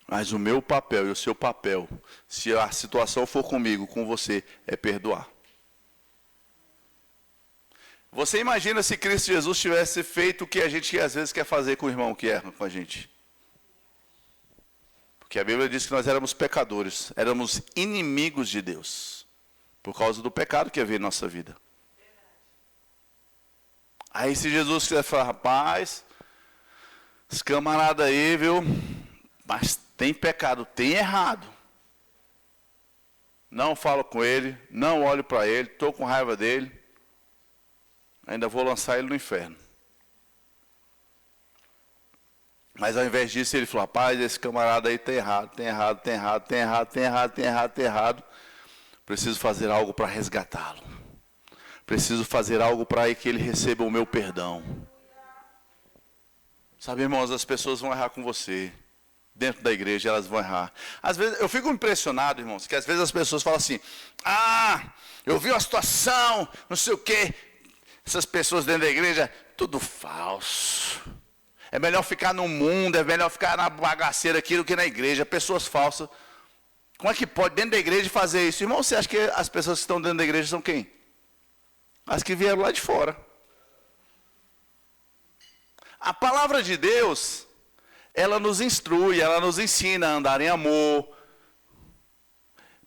Mas o meu papel e o seu papel, se a situação for comigo, com você, é perdoar. Você imagina se Cristo Jesus tivesse feito o que a gente às vezes quer fazer com o irmão que erra com a gente? Porque a Bíblia diz que nós éramos pecadores, éramos inimigos de Deus, por causa do pecado que havia em nossa vida. Aí se Jesus quiser falar, rapaz, esse camarada aí, viu, mas tem pecado, tem errado. Não falo com ele, não olho para ele, estou com raiva dele. Ainda vou lançar ele no inferno. Mas ao invés disso ele falou, rapaz, esse camarada aí tem errado, tem errado, tem errado, tem errado, tem errado, tem errado, tem errado. Preciso fazer algo para resgatá-lo. Preciso fazer algo para que ele receba o meu perdão. Sabe, irmãos, as pessoas vão errar com você. Dentro da igreja elas vão errar. Às vezes, eu fico impressionado, irmãos, que às vezes as pessoas falam assim, eu vi uma situação, não sei o quê. Essas pessoas dentro da igreja, tudo falso. É melhor ficar no mundo, é melhor ficar na bagaceira aqui do que na igreja. Pessoas falsas. Como é que pode dentro da igreja fazer isso? Irmão, você acha que as pessoas que estão dentro da igreja são quem? As que vieram lá de fora. A palavra de Deus, ela nos instrui, ela nos ensina a andar em amor,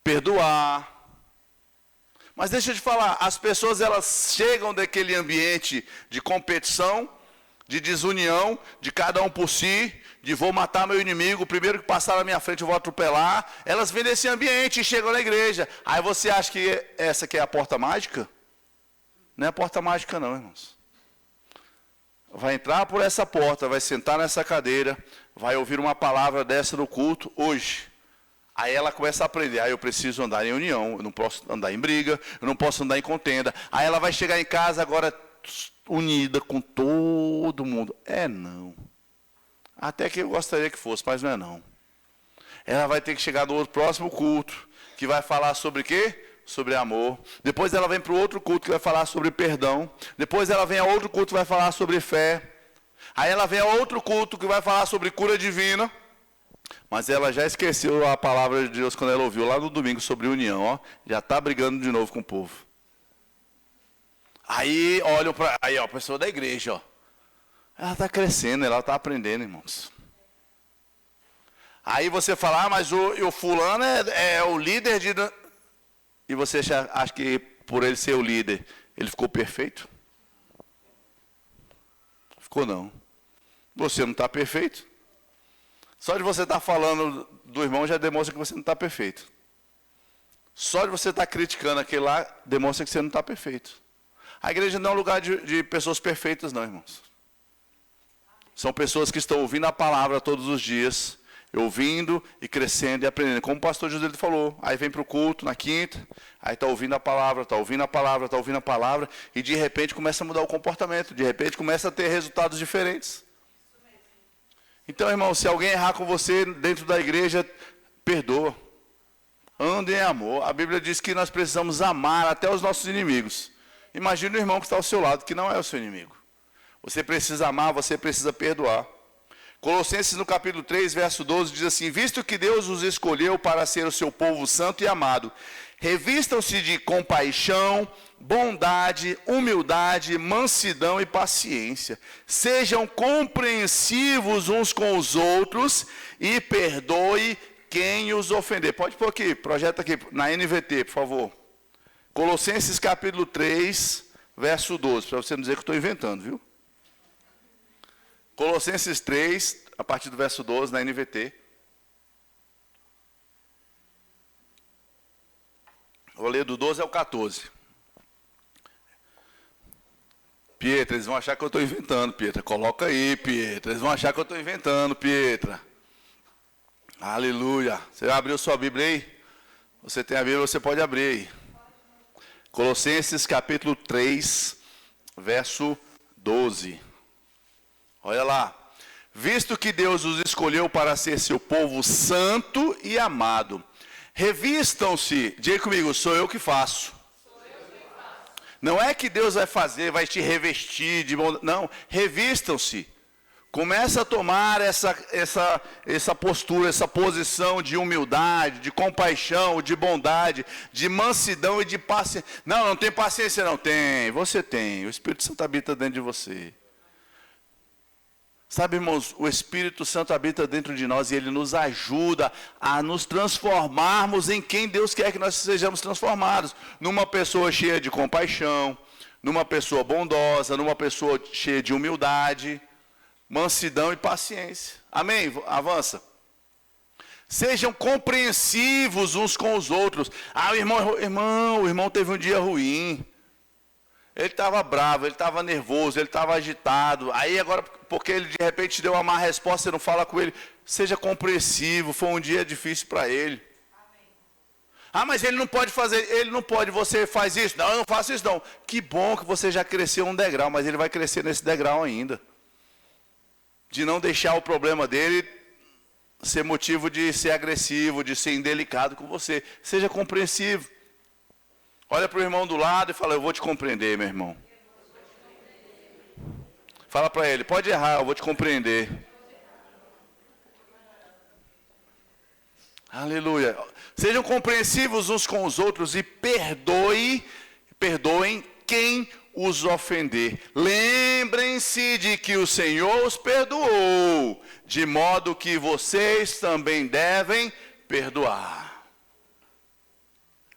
perdoar. Mas deixa eu te falar, as pessoas elas chegam daquele ambiente de competição, de desunião, de cada um por si, de vou matar meu inimigo, o primeiro que passar na minha frente eu vou atropelar. Elas vêm nesse ambiente e chegam na igreja. Aí você acha que essa aqui é a porta mágica? Não é a porta mágica não, irmãos. Vai entrar por essa porta, vai sentar nessa cadeira, vai ouvir uma palavra dessa no culto hoje. Aí ela começa a aprender, eu preciso andar em união, eu não posso andar em briga, eu não posso andar em contenda. Aí ela vai chegar em casa agora unida com todo mundo. Não. Até que eu gostaria que fosse, mas não é não. Ela vai ter que chegar no outro próximo culto, que vai falar sobre o quê? sobre amor. Depois ela vem para o outro culto que vai falar sobre perdão. Depois ela vem a outro culto que vai falar sobre fé. Aí ela vem a outro culto que vai falar sobre cura divina. Mas ela já esqueceu a palavra de Deus quando ela ouviu lá no domingo sobre união. Ó, já está brigando de novo com o povo. Aí olham para a pessoa da igreja. Ó. Ela está crescendo, ela está aprendendo, irmãos. Aí você fala, mas o fulano é o líder de... E você acha que por ele ser o líder, ele ficou perfeito? Ficou não. Você não está perfeito. Só de você estar falando do irmão já demonstra que você não está perfeito. Só de você estar criticando aquele lá, demonstra que você não está perfeito. A igreja não é um lugar de pessoas perfeitas não, irmãos. São pessoas que estão ouvindo a palavra todos os dias, ouvindo e crescendo e aprendendo. Como o pastor José falou, aí vem para o culto na quinta, aí está ouvindo a palavra, está ouvindo a palavra, está ouvindo a palavra, e de repente começa a mudar o comportamento, de repente começa a ter resultados diferentes. Então, irmão, se alguém errar com você dentro da igreja, perdoa. Ande em amor. A Bíblia diz que nós precisamos amar até os nossos inimigos. Imagine o irmão que está ao seu lado, que não é o seu inimigo. Você precisa amar, você precisa perdoar. Colossenses no capítulo 3, verso 12, diz assim, visto que Deus os escolheu para ser o seu povo santo e amado, revistam-se de compaixão, bondade, humildade, mansidão e paciência. Sejam compreensivos uns com os outros e perdoe quem os ofender. Pode pôr aqui, projeta aqui na NVT, por favor. Colossenses capítulo 3, verso 12, para você não dizer que eu estou inventando, viu? Colossenses 3, a partir do verso 12, na NVT. Vou ler do 12 ao 14. Pietra, eles vão achar que eu estou inventando, Pietra. Coloca aí, Pietra. Eles vão achar que eu estou inventando, Pietra. Aleluia. Você abriu sua Bíblia aí? Você tem a Bíblia, você pode abrir aí. Colossenses capítulo 3, verso 12. Olha lá. Visto que Deus os escolheu para ser seu povo santo e amado, revistam-se, diga comigo, sou eu que faço. Não é que Deus vai fazer, vai te revestir de bondade. Não, revistam-se. Começa a tomar essa postura, essa posição de humildade, de compaixão, de bondade, de mansidão e de paciência. Não, não tem paciência não. Tem, você tem. O Espírito Santo habita dentro de você. Sabe, irmãos, o Espírito Santo habita dentro de nós e ele nos ajuda a nos transformarmos em quem Deus quer que nós sejamos transformados. Numa pessoa cheia de compaixão, numa pessoa bondosa, numa pessoa cheia de humildade, mansidão e paciência. Amém? Avança. Sejam compreensivos uns com os outros. Ah, o irmão teve um dia ruim. Ele estava bravo, ele estava nervoso, ele estava agitado. Aí agora, porque ele de repente te deu uma má resposta, você não fala com ele. Seja compreensivo, foi um dia difícil para ele. Amém. Ah, mas ele não pode fazer, ele não pode, você faz isso. Não, eu não faço isso não. Que bom que você já cresceu um degrau, mas ele vai crescer nesse degrau ainda. De não deixar o problema dele ser motivo de ser agressivo, de ser indelicado com você. Seja compreensivo. Olha para o irmão do lado e fala, eu vou te compreender, meu irmão. Fala para ele, pode errar, eu vou te compreender. Aleluia. Sejam compreensivos uns com os outros e perdoem quem os ofender. Lembrem-se de que o Senhor os perdoou, de modo que vocês também devem perdoar.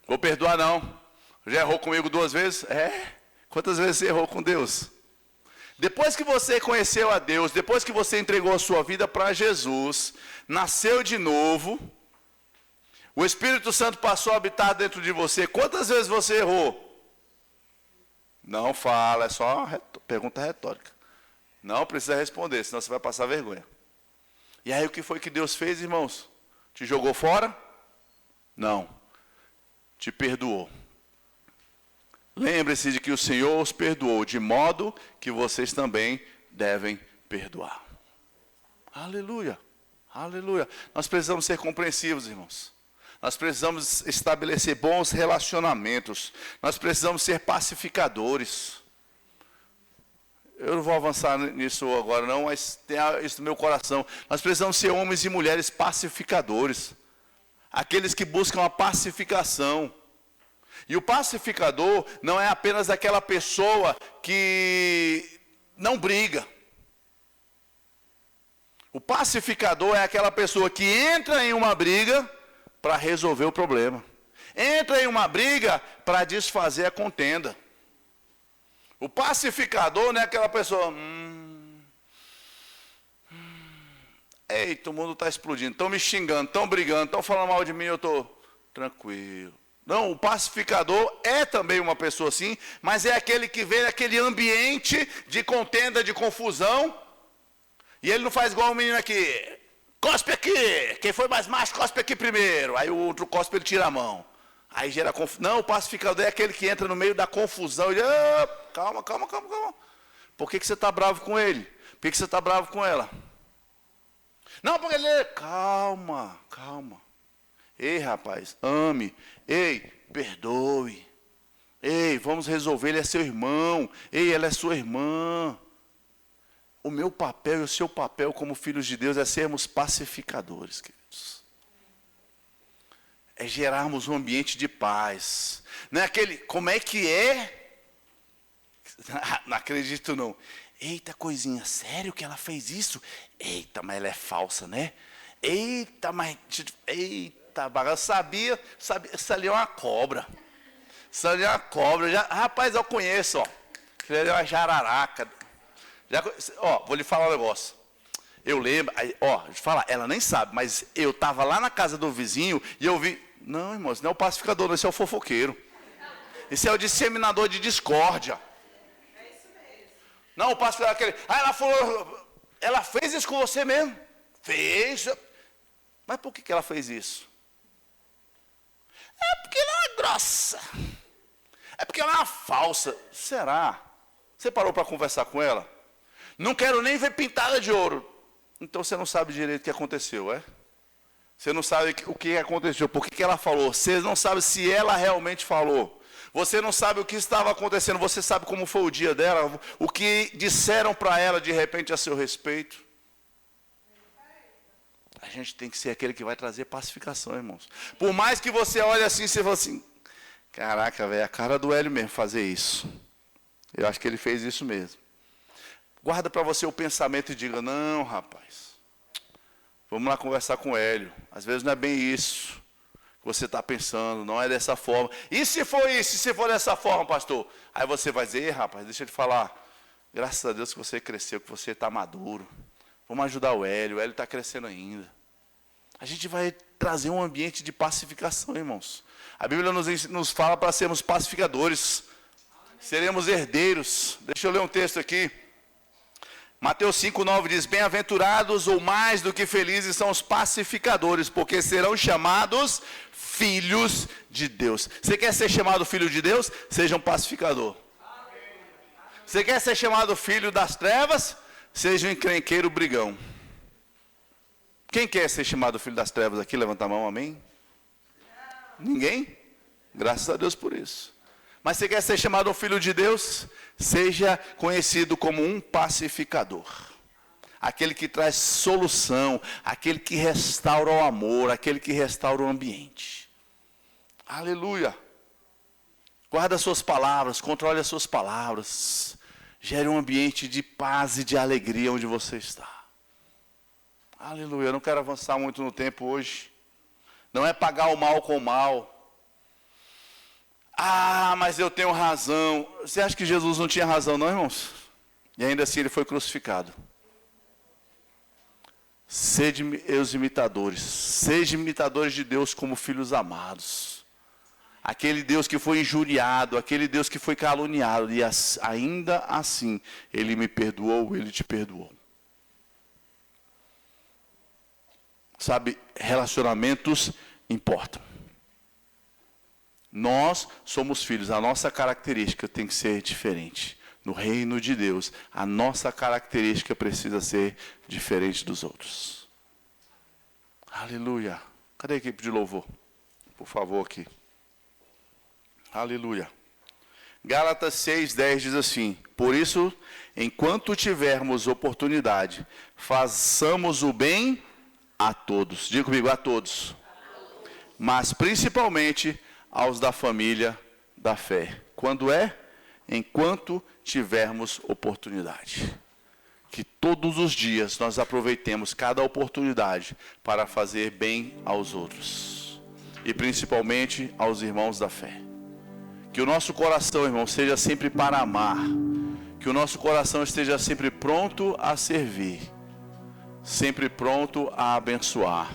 Vou perdoar não. Já errou comigo 2 vezes? Quantas vezes você errou com Deus? Depois que você conheceu a Deus, depois que você entregou a sua vida para Jesus, nasceu de novo, o Espírito Santo passou a habitar dentro de você, quantas vezes você errou? Não fala, é só uma pergunta retórica. Não precisa responder, senão você vai passar vergonha. E aí o que foi que Deus fez, irmãos? Te jogou fora? Não. Te perdoou. Lembre-se de que o Senhor os perdoou, de modo que vocês também devem perdoar. Aleluia, aleluia. Nós precisamos ser compreensivos, irmãos. Nós precisamos estabelecer bons relacionamentos. Nós precisamos ser pacificadores. Eu não vou avançar nisso agora não, mas tem isso no meu coração. Nós precisamos ser homens e mulheres pacificadores. Aqueles que buscam a pacificação. E o pacificador não é apenas aquela pessoa que não briga. O pacificador é aquela pessoa que entra em uma briga para resolver o problema. Entra em uma briga para desfazer a contenda. O pacificador não é aquela pessoa... Eita, o mundo está explodindo, estão me xingando, estão brigando, estão falando mal de mim, eu estou tranquilo. Não, o pacificador é também uma pessoa assim, mas é aquele que vê aquele ambiente de contenda, de confusão, e ele não faz igual o menino aqui, cospe aqui, quem foi mais macho, cospe aqui primeiro, aí o outro cospe, ele tira a mão, aí gera confusão. Não, o pacificador é aquele que entra no meio da confusão, e diz, calma, por que você está bravo com ele? Por que você está bravo com ela? Não, porque ele... Calma. Ei, rapaz, ame. Ei, perdoe. Ei, vamos resolver, ele é seu irmão. Ei, ela é sua irmã. O meu papel e o seu papel como filhos de Deus é sermos pacificadores, queridos. É gerarmos um ambiente de paz. Não é aquele, como é que é? Não acredito não. Eita, coisinha, sério que ela fez isso? Eita, mas ela é falsa, né? Eita, mas... Eita, eu sabia, isso ali é uma cobra. Isso ali é uma cobra. Rapaz, eu conheço, ó. Isso ali é uma jararaca. Vou lhe falar um negócio. Eu lembro, deixa eu falar, ela nem sabe, mas eu estava lá na casa do vizinho e eu vi... Não, irmão, isso não é o pacificador, esse é o fofoqueiro. Esse é o disseminador de discórdia. Não, o pastor aquele. Ela falou, ela fez isso com você mesmo? Fez. Mas por que ela fez isso? É porque ela é grossa. É porque ela é uma falsa. Será? Você parou para conversar com ela? Não quero nem ver pintada de ouro. Então você não sabe direito o que aconteceu, é? Você não sabe o que aconteceu, por que ela falou. Você não sabe se ela realmente falou. Você não sabe o que estava acontecendo, você sabe como foi o dia dela, o que disseram para ela de repente a seu respeito. A gente tem que ser aquele que vai trazer pacificação, irmãos. Por mais que você olhe assim, você fala assim, caraca, velho, a cara do Hélio mesmo fazer isso. Eu acho que ele fez isso mesmo. Guarda para você o pensamento e diga, não, rapaz, vamos lá conversar com o Hélio. Às vezes não é bem isso que você está pensando, não é dessa forma. E se for isso, e se for dessa forma, pastor? Aí você vai dizer, rapaz, deixa eu te falar, graças a Deus que você cresceu, que você está maduro. Vamos ajudar o Hélio está crescendo ainda. A gente vai trazer um ambiente de pacificação, irmãos. A Bíblia nos fala para sermos pacificadores. Seremos herdeiros. Deixa eu ler um texto aqui. Mateus 5,9 diz, bem-aventurados ou mais do que felizes são os pacificadores, porque serão chamados filhos de Deus. Você quer ser chamado filho de Deus? Seja um pacificador. Você quer ser chamado filho das trevas? Seja um encrenqueiro brigão. Quem quer ser chamado filho das trevas aqui? Levanta a mão, amém? Ninguém? Graças a Deus por isso. Mas você quer ser chamado um filho de Deus? Seja conhecido como um pacificador. Aquele que traz solução, aquele que restaura o amor, aquele que restaura o ambiente. Aleluia. Guarda as suas palavras, controle as suas palavras. Gere um ambiente de paz e de alegria onde você está. Aleluia. Eu não quero avançar muito no tempo hoje. Não é pagar o mal com o mal. Ah, mas eu tenho razão. Você acha que Jesus não tinha razão, não, irmãos? E ainda assim ele foi crucificado. Sede meus imitadores. Sejam imitadores de Deus como filhos amados. Aquele Deus que foi injuriado, aquele Deus que foi caluniado. E ainda assim, ele me perdoou, ele te perdoou. Sabe, relacionamentos importam. Nós somos filhos, a nossa característica tem que ser diferente. No reino de Deus, a nossa característica precisa ser diferente dos outros. Aleluia. Cadê a equipe de louvor? por favor, aqui. Aleluia. Gálatas 6:10 diz assim: por isso, enquanto tivermos oportunidade, façamos o bem a todos. Diga comigo, a todos. Mas principalmente aos da família da fé. Quando é? Enquanto tivermos oportunidade. Que todos os dias nós aproveitemos cada oportunidade para fazer bem aos outros. E principalmente aos irmãos da fé. Que o nosso coração, irmão, seja sempre para amar. Que o nosso coração esteja sempre pronto a servir. Sempre pronto a abençoar.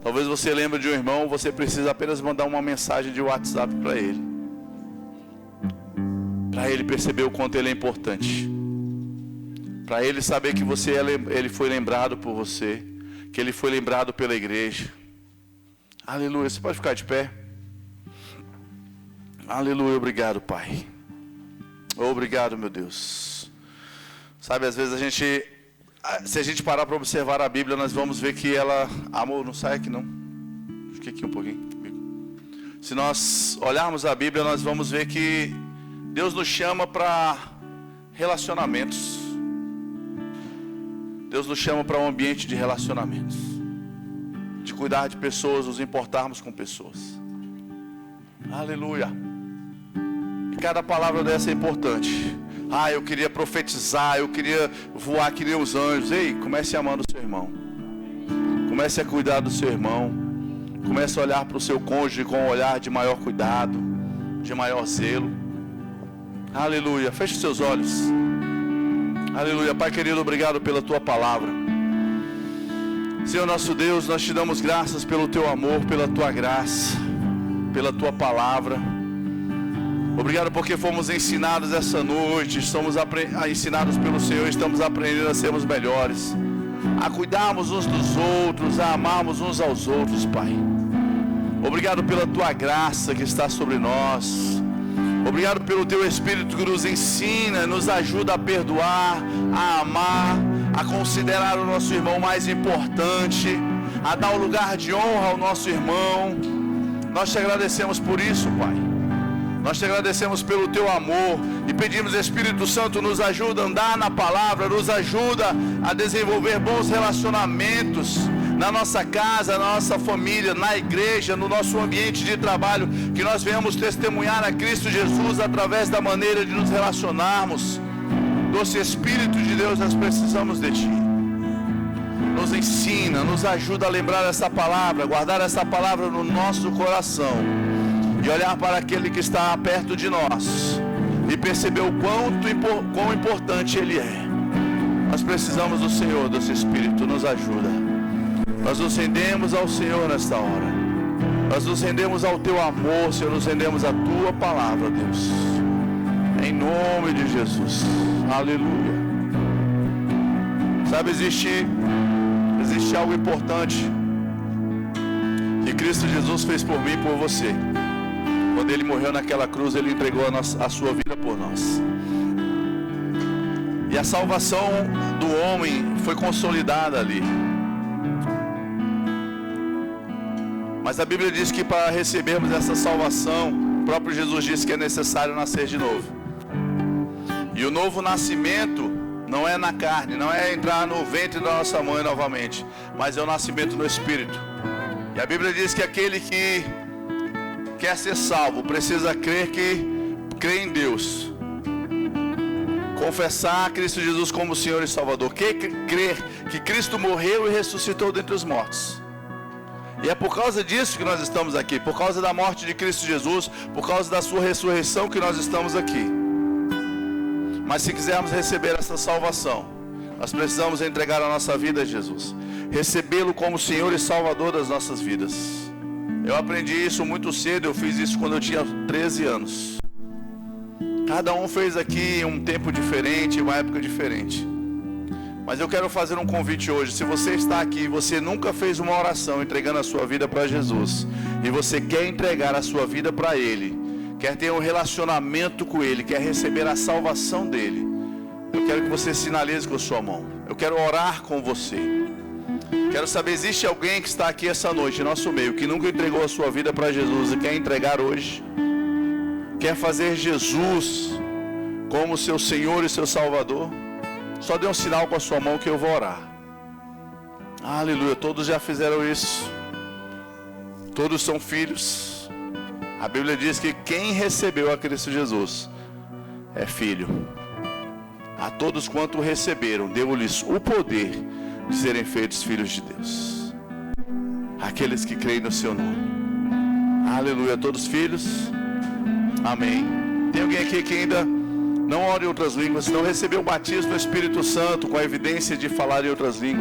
Talvez você lembre de um irmão, você precisa apenas mandar uma mensagem de WhatsApp para ele. Para ele perceber o quanto ele é importante. Para ele saber que ele foi lembrado por você. Que ele foi lembrado pela igreja. Aleluia, você pode ficar de pé? Aleluia, obrigado, Pai. Obrigado, meu Deus. Sabe, às vezes se a gente parar para observar a Bíblia, nós vamos ver que ela... Amor, não sai aqui não. Fica aqui um pouquinho comigo. Se nós olharmos a Bíblia, nós vamos ver que Deus nos chama para relacionamentos. Deus nos chama para um ambiente de relacionamentos. De cuidar de pessoas, nos importarmos com pessoas. Aleluia. E cada palavra dessa é importante. Eu queria profetizar, eu queria voar que nem os anjos. Ei, comece amando o seu irmão. Comece a cuidar do seu irmão. Comece a olhar para o seu cônjuge com um olhar de maior cuidado, de maior zelo. Aleluia. Feche seus olhos. Aleluia. Pai querido, obrigado pela tua palavra. Senhor nosso Deus, nós te damos graças pelo teu amor, pela tua graça, pela tua palavra. Obrigado porque fomos ensinados essa noite, somos ensinados pelo Senhor, estamos aprendendo a sermos melhores, a cuidarmos uns dos outros, a amarmos uns aos outros, Pai. Obrigado pela tua graça que está sobre nós. Obrigado pelo teu Espírito que nos ensina, nos ajuda a perdoar, a amar, a considerar o nosso irmão mais importante, a dar o lugar de honra ao nosso irmão. Nós te agradecemos por isso, Pai. Nós te agradecemos pelo teu amor e pedimos, Espírito Santo, nos ajuda a andar na palavra, nos ajuda a desenvolver bons relacionamentos na nossa casa, na nossa família, na igreja, no nosso ambiente de trabalho, que nós venhamos testemunhar a Cristo Jesus através da maneira de nos relacionarmos. Doce Espírito de Deus, nós precisamos de Ti. Nos ensina, nos ajuda a lembrar essa palavra, guardar essa palavra no nosso coração e olhar para aquele que está perto de nós e perceber o quão importante Ele é. Nós precisamos do Senhor, doce Espírito, nos ajuda. Nós nos rendemos ao Senhor nesta hora. Nós nos rendemos ao Teu amor, Senhor, nos rendemos à Tua palavra, Deus. Em nome de Jesus. Aleluia. Sabe, existe algo importante que Cristo Jesus fez por mim e por você. Quando Ele morreu naquela cruz, Ele entregou a sua vida por nós. E a salvação do homem foi consolidada ali. Mas a Bíblia diz que para recebermos essa salvação, o próprio Jesus disse que é necessário nascer de novo. E o novo nascimento não é na carne, não é entrar no ventre da nossa mãe novamente, mas é o nascimento no Espírito. E a Bíblia diz que aquele que quer ser salvo precisa crer em Deus, confessar Cristo Jesus como Senhor e Salvador, crer que Cristo morreu e ressuscitou dentre os mortos. E é por causa disso que nós estamos aqui, por causa da morte de Cristo Jesus, por causa da sua ressurreição que nós estamos aqui. Mas se quisermos receber essa salvação, nós precisamos entregar a nossa vida a Jesus, recebê-lo como Senhor e Salvador das nossas vidas. Eu aprendi isso muito cedo, eu fiz isso quando eu tinha 13 anos. Cada um fez aqui um tempo diferente, uma época diferente. Mas eu quero fazer um convite hoje. Se você está aqui e você nunca fez uma oração entregando a sua vida para Jesus, e você quer entregar a sua vida para Ele, quer ter um relacionamento com Ele, quer receber a salvação dele, eu quero que você sinalize com a sua mão. Eu quero orar com você. Quero saber, existe alguém que está aqui essa noite, em nosso meio, que nunca entregou a sua vida para Jesus e quer entregar hoje? Quer fazer Jesus como seu Senhor e seu Salvador? Só dê um sinal com a sua mão que eu vou orar. Aleluia, todos já fizeram isso. Todos são filhos. A Bíblia diz que quem recebeu a Cristo Jesus é filho. A todos quanto receberam, deu-lhes o poder de serem feitos filhos de Deus. Aqueles que creem no seu nome. Aleluia, todos filhos. Amém. Tem alguém aqui que ainda não ora em outras línguas, não recebeu o batismo do Espírito Santo com a evidência de falar em outras línguas?